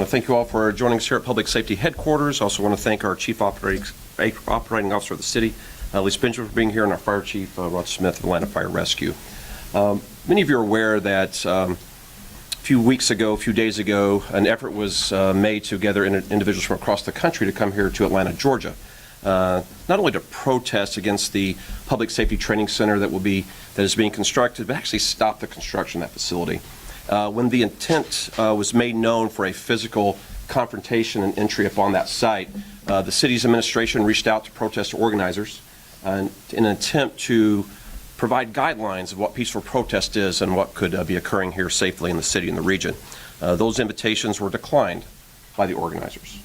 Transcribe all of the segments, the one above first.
thank you all for joining us here at Public Safety Headquarters. I also want to thank our Chief Operating Officer of the City, Lisa Benjamin, for being here, and our Fire Chief, Rod Smith of Atlanta Fire Rescue. Many of you are aware that a few days ago, an effort was made to gather individuals from across the country to come here to Atlanta, Georgia. Not only to protest against the Public Safety Training Center that is being constructed, but actually stop the construction of that facility. When the intent was made known for a physical confrontation and entry upon that site, the city's administration reached out to protest organizers in an attempt to provide guidelines of what peaceful protest is and what could be occurring here safely in the city and the region. Those invitations were declined by the organizers.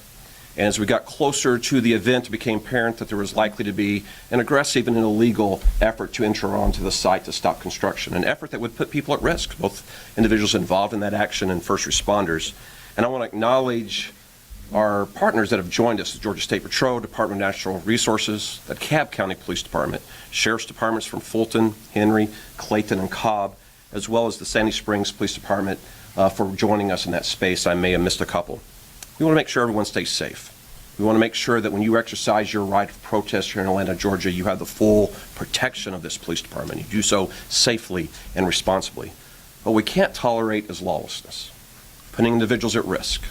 And as we got closer to the event, it became apparent that there was likely to be an aggressive and an illegal effort to enter onto the site to stop construction, an effort that would put people at risk, both individuals involved in that action and first responders. And I want to acknowledge our partners that have joined us, the Georgia State Patrol, Department of Natural Resources, the DeKalb County Police Department, Sheriff's Departments from Fulton, Henry, Clayton, and Cobb, as well as the Sandy Springs Police Department for joining us in that space. I may have missed a couple. We want to make sure everyone stays safe. We want to make sure that when you exercise your right of protest here in Atlanta, Georgia, you have the full protection of this police department. You do so safely and responsibly. What we can't tolerate is lawlessness, putting individuals at risk,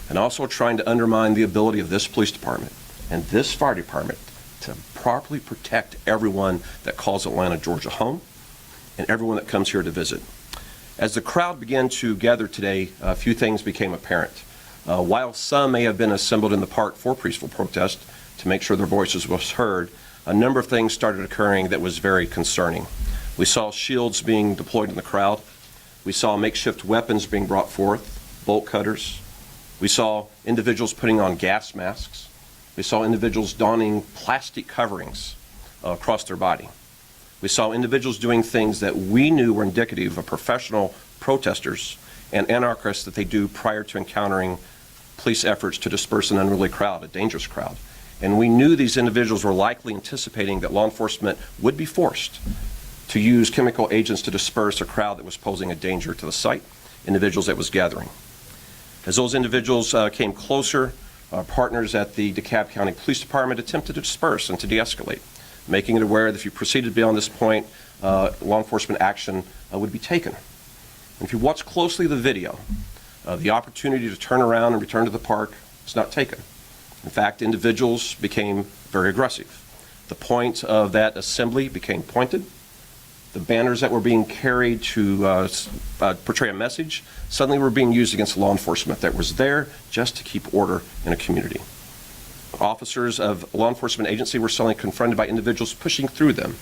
and also trying to undermine the ability of this police department and this fire department to properly protect everyone that calls Atlanta, Georgia home, and everyone that comes here to visit. As the crowd began to gather today, a few things became apparent. While some may have been assembled in the park for peaceful protest to make sure their voices was heard, a number of things started occurring that was very concerning. We saw shields being deployed in the crowd. We saw makeshift weapons being brought forth, bolt cutters. We saw individuals putting on gas masks. We saw individuals donning plastic coverings across their body. We saw individuals doing things that we knew were indicative of professional protesters and anarchists that they do prior to encountering police efforts to disperse an unruly crowd, a dangerous crowd. And we knew these individuals were likely anticipating that law enforcement would be forced to use chemical agents to disperse a crowd that was posing a danger to the site, individuals that was gathering. As those individuals came closer, partners at the DeKalb County Police Department attempted to disperse and to de-escalate, making it aware that if you proceeded beyond this point, law enforcement action would be taken. And if you watch closely the video, the opportunity to turn around and return to the park was not taken. In fact, individuals became very aggressive. The point of that assembly became pointed. The banners that were being carried to portray a message suddenly were being used against law enforcement that was there just to keep order in a community. Officers of law enforcement agency were suddenly confronted by individuals pushing through them,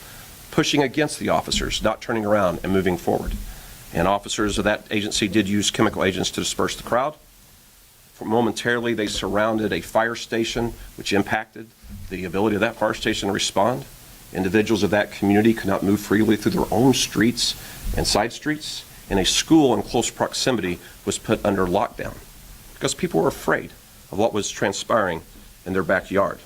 pushing against the officers, not turning around and moving forward. And officers of that agency did use chemical agents to disperse the crowd. Momentarily, they surrounded a fire station, which impacted the ability of that fire station to respond. Individuals of that community could not move freely through their own streets and side streets, and a school in close proximity was put under lockdown because people were afraid of what was transpiring in their backyard.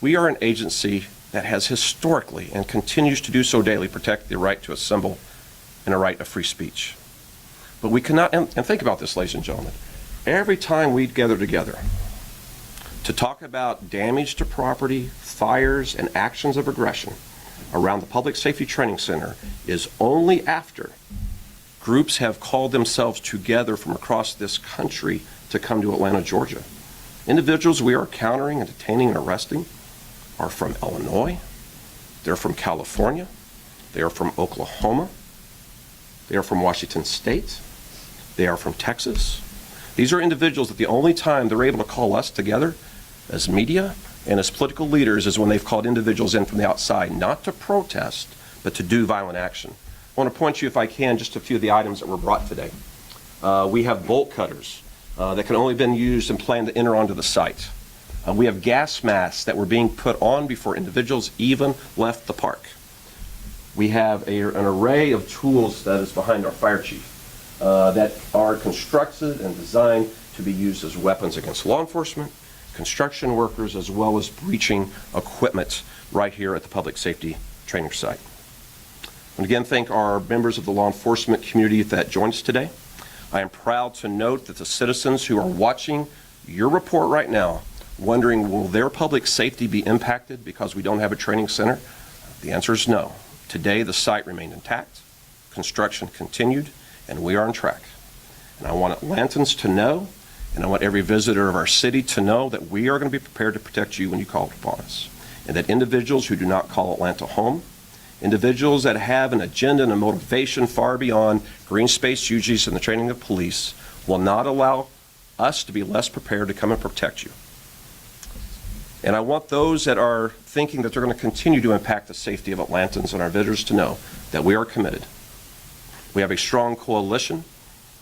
We are an agency that has historically and continues to do so daily protect the right to assemble and a right of free speech. But we cannot, and think about this, ladies and gentlemen, every time we gather together to talk about damage to property, fires, and actions of aggression around the Public Safety Training Center is only after groups have called themselves together from across this country to come to Atlanta, Georgia. Individuals we are countering and detaining and arresting are from Illinois, they're from California, they are from Oklahoma, they are from Washington State, they are from Texas. These are individuals that the only time they're able to call us together as media and as political leaders is when they've called individuals in from the outside, not to protest, but to do violent action. I want to point you, if I can, just a few of the items that were brought today. We have bolt cutters that can only have been used and planned to enter onto the site. We have gas masks that were being put on before individuals even left the park. We have an array of tools that is behind our fire chief that are constructed and designed to be used as weapons against law enforcement, construction workers, as well as breaching equipment right here at the Public Safety Training site. And again, thank our members of the law enforcement community that joined us today. I am proud to note that the citizens who are watching your report right now, wondering will their public safety be impacted because we don't have a training center? The answer is no. Today the site remained intact, construction continued, and we are on track. And I want Atlantans to know, and I want every visitor of our city to know that we are going to be prepared to protect you when you call upon us. And that individuals who do not call Atlanta home, individuals that have an agenda and a motivation far beyond green space duties and the training of police will not allow us to be less prepared to come and protect you. And I want those that are thinking that they're going to continue to impact the safety of Atlantans and our visitors to know that we are committed. We have a strong coalition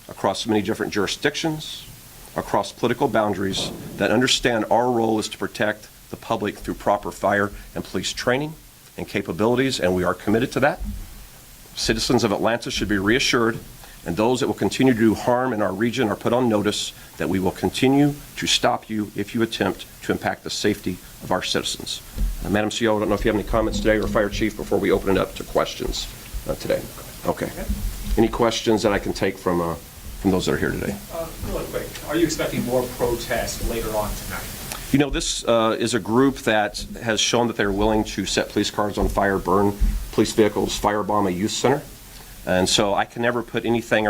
across many different jurisdictions, across political boundaries, that understand our role is to protect the public through proper fire and police training and capabilities, and we are committed to that. Citizens of Atlanta should be reassured, and those that will continue to do harm in our region are put on notice that we will continue to stop you if you attempt to impact the safety of our citizens. Madam CEO, I don't know if you have any comments today, or Fire Chief, before we open it up to questions today. Okay. Any questions that I can take from those that are here today? Really quick, are you expecting more protests later on tonight? You know, this is a group that has shown that they're willing to set police cars on fire, burn police vehicles, firebomb a youth center. And so I can never put anything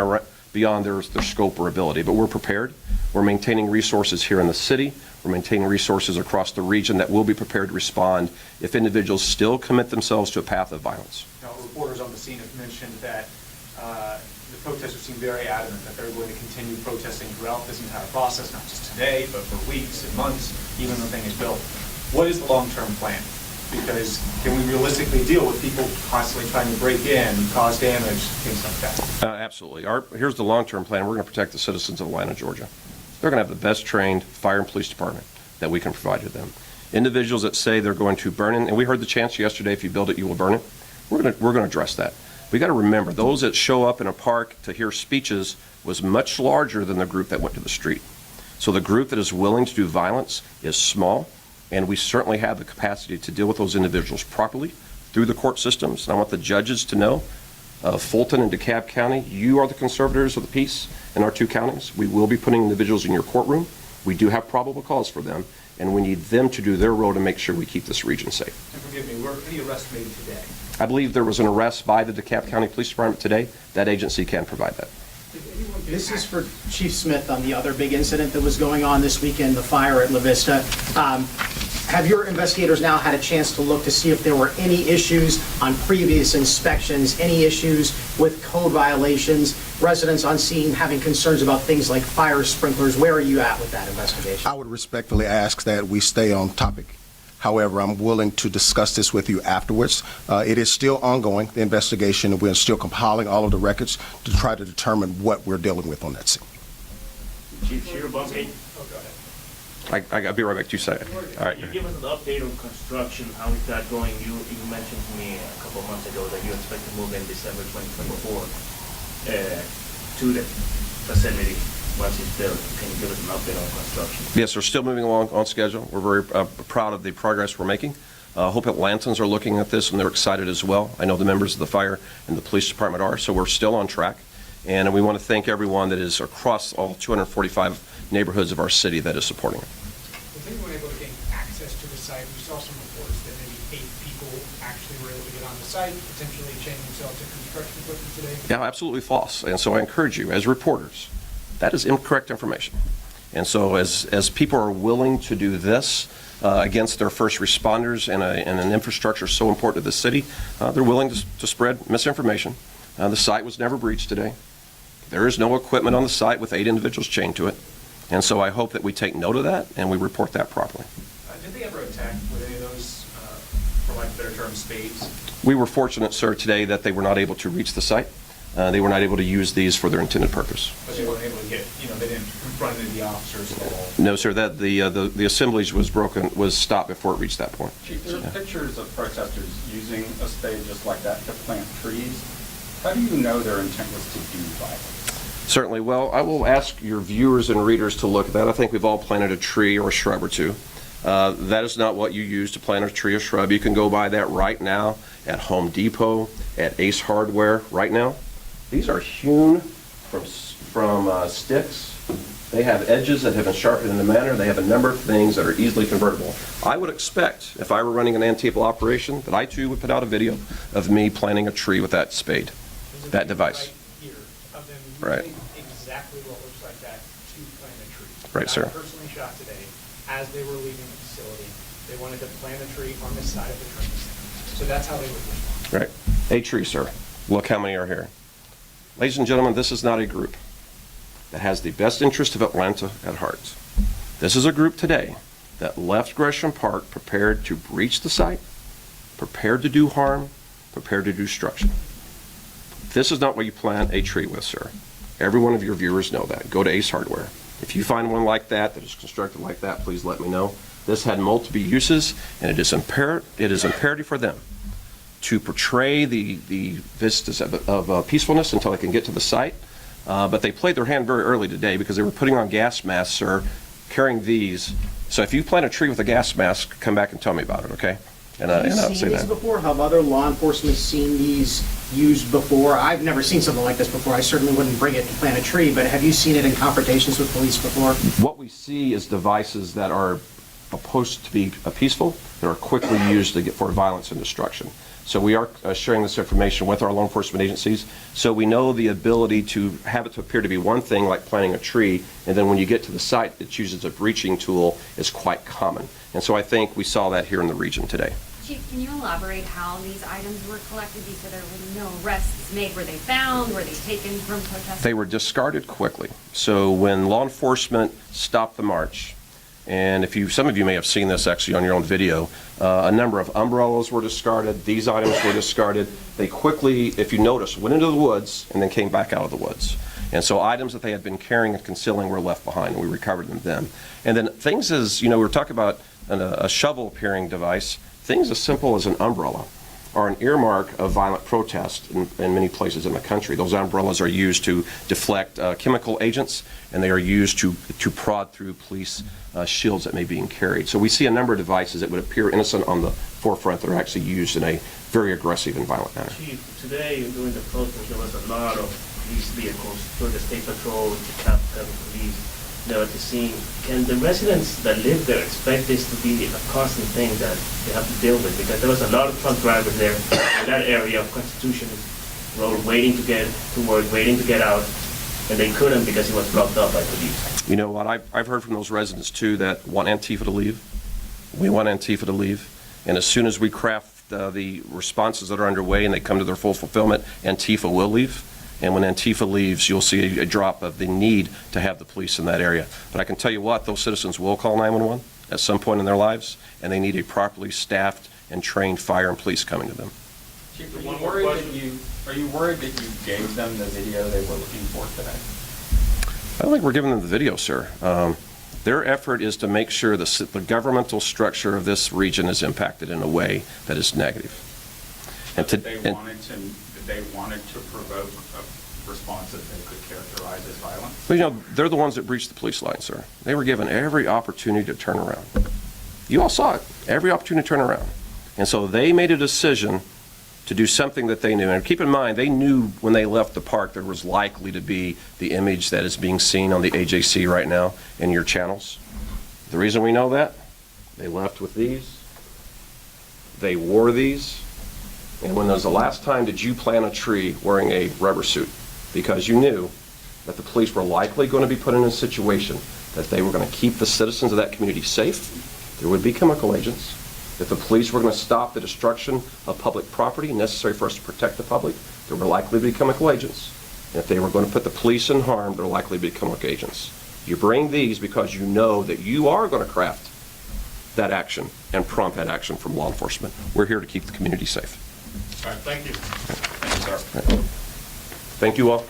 beyond their scope or ability, but we're prepared. We're maintaining resources here in the city. We're maintaining resources across the region that will be prepared to respond if individuals still commit themselves to a path of violence. Now, reporters on the scene have mentioned that the protesters seem very adamant that they're going to continue protesting throughout this entire process, not just today, but for weeks and months, even when the thing is built. What is the long-term plan? Because can we realistically deal with people constantly trying to break in, cause damage, things like that? Absolutely. Here's the long-term plan. We're going to protect the citizens of Atlanta, Georgia. They're going to have the best trained fire and police department that we can provide to them. Individuals that say they're going to burn it, and we heard the chants yesterday, if you build it, you will burn it. We're going to address that. We got to remember, those that show up in a park to hear speeches was much larger than the group that went to the street. So the group that is willing to do violence is small, and we certainly have the capacity to deal with those individuals properly through the court systems. And I want the judges to know, Fulton and DeKalb County, you are the conservators of the peace in our two counties. We will be putting individuals in your courtroom. We do have probable cause for them, and we need them to do their role to make sure we keep this region safe. And forgive me, were any arrests made today? I believe there was an arrest by the DeKalb County Police Department today. That agency can provide that. This is for Chief Smith on the other big incident that was going on this weekend, the fire at La Vista. Have your investigators now had a chance to look to see if there were any issues on previous inspections, any issues with code violations, residents on scene having concerns about things like fire sprinklers? Where are you at with that investigation? I would respectfully ask that we stay on topic. However, I'm willing to discuss this with you afterwards. It is still ongoing, the investigation, and we're still compiling all of the records to try to determine what we're dealing with on that scene. Chief Shirabunky. Oh, go ahead. I'll be right back. 2 seconds. All right. You give us an update on construction. How is that going? You mentioned to me a couple of months ago that you expect to move in December 2024 to the facility once it's built. Can you give us an update on construction? Yes, we're still moving along on schedule. We're very proud of the progress we're making. I hope Atlantans are looking at this and they're excited as well. I know the members of the fire and the police department are, so we're still on track. And we want to thank everyone that is across all 245 neighborhoods of our city that is supporting it. Was anyone able to gain access to the site? We saw some reports that maybe 8 people actually were able to get on the site, potentially chain themselves to construction equipment today. Yeah, absolutely false. And so I encourage you, as reporters, that is incorrect information. And so as people are willing to do this against their first responders and an infrastructure so important to the city, they're willing to spread misinformation. The site was never breached today. There is no equipment on the site with 8 individuals chained to it. And so I hope that we take note of that and we report that properly. Did they ever attack with any of those, for lack of better term, spades? We were fortunate, sir, today that they were not able to reach the site. They were not able to use these for their intended purpose. But they weren't able to get, they didn't confront any of the officers at all? No, sir, that the assemblage was stopped before it reached that point. Chief, there are pictures of protesters using a spade just like that to plant trees. How do you know their intent was to do violence? Certainly. Well, I will ask your viewers and readers to look at that. I think we've all planted a tree or a shrub or two. That is not what you use to plant a tree or shrub. You can go buy that right now at Home Depot, at Ace Hardware right now. These are hewn from sticks. They have edges that have been sharpened in a manner. They have a number of things that are easily convertible. I would expect, if I were running an Antifa operation, that I too would put out a video of me planting a tree with that spade, There's a that video device. Right here of them Right. using exactly what looks like that to plant a tree. Right, That sir. I personally shot today as they were leaving the facility. They wanted to plant a tree on the side of the train. So that's how they would respond. Right. A tree, sir. Look how many are here. Ladies and gentlemen, this is not a group that has the best interest of Atlanta at heart. This is a group today that left Gresham Park prepared to breach the site, prepared to do harm, prepared to do destruction. This is not what you plant a tree with, sir. Every one of your viewers know that. Go to Ace Hardware. If you find one like that is constructed like that, please let me know. This had multiple uses, and it is imperative for them to portray the vistas of peacefulness until they can get to the site. But they played their hand very early today because they were putting on gas masks, sir, carrying these. So if you plant a tree with a gas mask, come back and tell me about it, okay? And Have I'll you say seen these that. before? Have other law enforcement seen these used before? I've never seen something like this before. I certainly wouldn't bring it to plant a tree, but have you seen it in confrontations with police before? What we see is devices that are supposed to be peaceful, that are quickly used for violence and destruction. So we are sharing this information with our law enforcement agencies, so we know the ability to have it to appear to be one thing, like planting a tree, and then when you get to the site, it uses a breaching tool, is quite common. And so I think we saw that here in the region today. Chief, can you elaborate how these items were collected? You said there were no arrests made. Were they found? Were they taken from protesters? They were discarded quickly. So when law enforcement stopped the march, and some of you may have seen this actually on your own video, a number of umbrellas were discarded, these items were discarded. They quickly, if you notice, went into the woods and then came back out of the woods. And so items that they had been carrying and concealing were left behind, and we recovered them then. And then things as, we were talking about a shovel-appearing device, things as simple as an umbrella are an earmark of violent protest in many places in the country. Those umbrellas are used to deflect chemical agents, and they are used to prod through police shields that may be carried. So we see a number of devices that would appear innocent on the forefront that are actually used in a very aggressive and violent manner. Chief, today during the protest, there was a lot of police vehicles for the state patrol, the Capitol Police. They were at the scene. Can the residents that live there expect this to be a constant thing that they have to deal with? Because there was a lot of truck drivers there in that area of Constitution Road waiting to get to work, waiting to get out, and they couldn't because it was blocked up by police. You know what, I've heard from those residents too that want Antifa to leave. We want Antifa to leave. And as soon as we craft the responses that are underway and they come to their full fulfillment, Antifa will leave. And when Antifa leaves, you'll see a drop of the need to have the police in that area. But I can tell you what, those citizens will call 911 at some point in their lives, and they need a properly staffed and trained fire and police coming to them. Chief, are you worried that you gave them the video they were looking for today? I don't think we're giving them the video, sir. Their effort is to make sure the governmental structure of this region is impacted in a way that is negative. That they wanted to provoke a response that they could characterize as violent? Well, they're the ones that breached the police line, sir. They were given every opportunity to turn around. You all saw it, every opportunity to turn around. And so they made a decision to do something that they knew. And keep in mind, they knew when they left the park there was likely to be the image that is being seen on the AJC right now in your channels. The reason we know that, they left with these, they wore these, and when was the last time did you plant a tree wearing a rubber suit? Because you knew that the police were likely going to be put in a situation that they were going to keep the citizens of that community safe. There would be chemical agents. If the police were going to stop the destruction of public property necessary for us to protect the public, there were likely to be chemical agents. And if they were going to put the police in harm, there were likely to be chemical agents. You bring these because you know that you are going to craft that action and prompt that action from law enforcement. We're here to keep the community safe. All right, thank you. Thank you, sir. Thank you all.